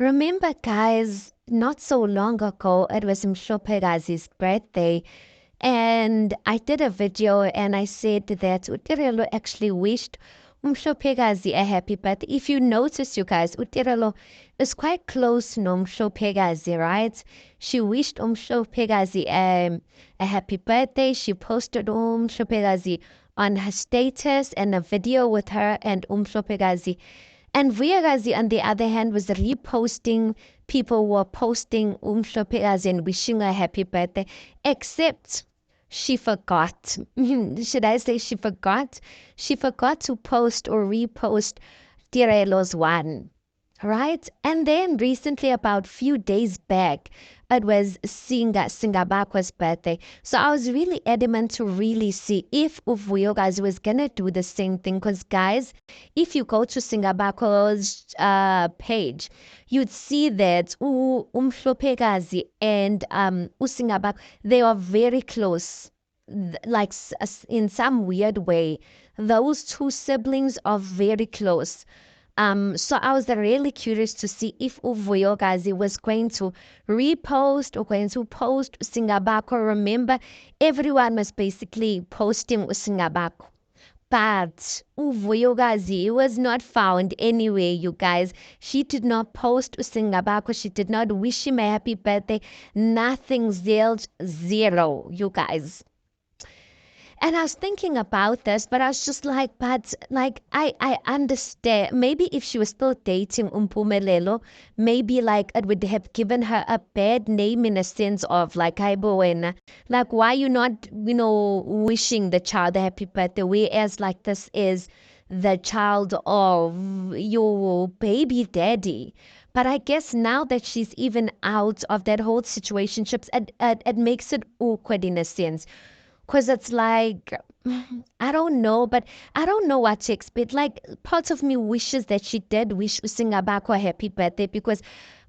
Remember, guys, not so long ago, it was Mshopekazi's birthday, and I did a video and I said that Utirelo actually wished Mshopekazi a happy birthday. If you notice, you guys, Utirelo is quite close to Mshopekazi, right? She wished Mshopekazi a happy birthday. She posted Mshopekazi on her status and a video with her and Mshopekazi. And Vuyakazi, on the other hand, was reposting. People were posting Shopekazi and wishing her happy birthday, except she forgot. Should I say she forgot? She forgot to post or repost Tirelo's one, right? And then recently, about few days back, it was Singabakwa's birthday. So I was really adamant to really see if Uvuyokazi was gonna do the same thing. Because guys, if you go to Singabakwa's page, you'd see that Umhlopekazi and Usingabakwa, they are very close. Like in some weird way, those two siblings are very close. So I was really curious to see if Uvuyokazi was going to repost or going to post Singabako. Remember, everyone was basically posting Singabako. But Uvuyokazi was not found anywhere, you guys. She did not post Singabako. She did not wish him a happy birthday. Nothing, zero, you guys. And I was thinking about this, but I was just like, but like I understand. Maybe if she was still dating Umpumelelo, maybe like it would have given her a bad name in a sense of like Buena. Like why you not, wishing the child a happy birthday, whereas like this is the child of your baby daddy. But I guess now that she's even out of that whole situationship, it makes it awkward in a sense. Because it's like, I don't know, but I don't know what to expect. Like, part of me wishes that she did wish Usingabako a happy birthday because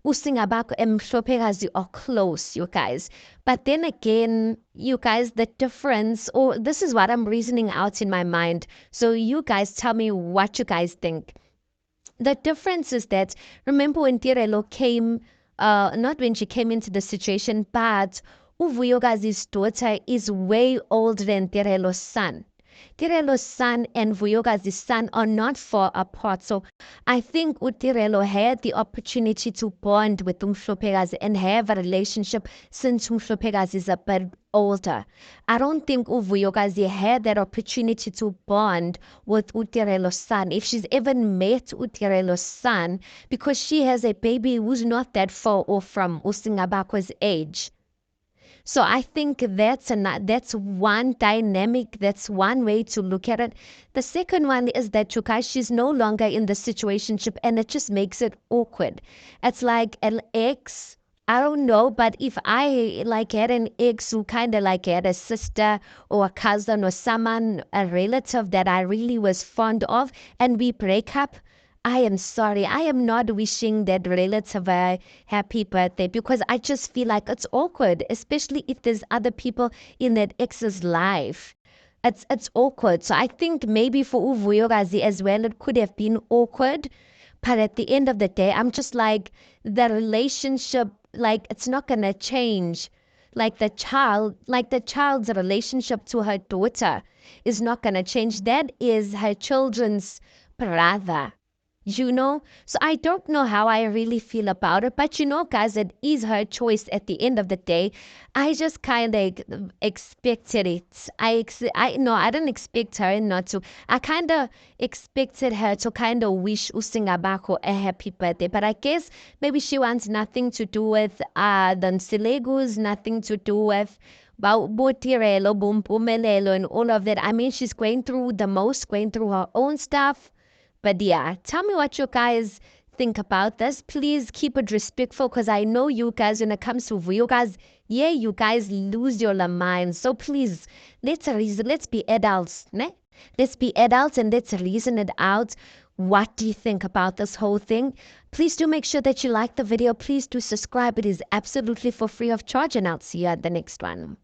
Usingabako and Mshopekazi are close, you guys. But then again, you guys, the difference, or this is what I'm reasoning out in my mind. So you guys tell me what you guys think. The difference is that, remember when Tirelo came, not when she came into the situation, but Uvuyokazi's daughter is way older than Tirelo's son. Tirelo's son and Vuyokazi's son are not far apart. So I think Utirelo had the opportunity to bond with Umhlopekazi and have a relationship since Umhlopekazi is a bit older. I don't think Uvuyokazi had that opportunity to bond with Utirelo's son. If she's ever met Utirelo's son, because she has a baby who's not that far off from Usingabakwa's age. So I think that's one dynamic, that's one way to look at it. The second one is that Chukai, she's no longer in the situationship and it just makes it awkward. It's like an ex, I don't know, but if I like had an ex who kind of like had a sister or a cousin or someone, a relative that I really was fond of, and we break up, I am sorry. I am not wishing that relative a happy birthday because I just feel like it's awkward, especially if there's other people in that ex's life. It's awkward. So I think maybe for Uvuyokazi as well, it could have been awkward. But at the end of the day, I'm just like the relationship, like it's not gonna change. Like the child's relationship to her daughter is not gonna change. That is her children's brother. So I don't know how I really feel about it, but guys, it is her choice at the end of the day. I just kind of expected it. I no, I didn't expect her not to. I kind of expected her to kind of wish Usingabako a happy birthday, but I guess maybe she wants nothing to do with the Nsilegus, nothing to do with Botirelo, Bumpumelelo, and all of that. I mean, she's going through the most, going through her own stuff. But yeah, tell me what you guys think about this. Please keep it respectful because I know you guys, when it comes to you guys, yeah, you guys lose your mind. So please, let's be adults, ne? Let's be adults and let's reason it out. What do you think about this whole thing? Please do make sure that you like the video. Please do subscribe. It is absolutely for free of charge, and I'll see you at the next one.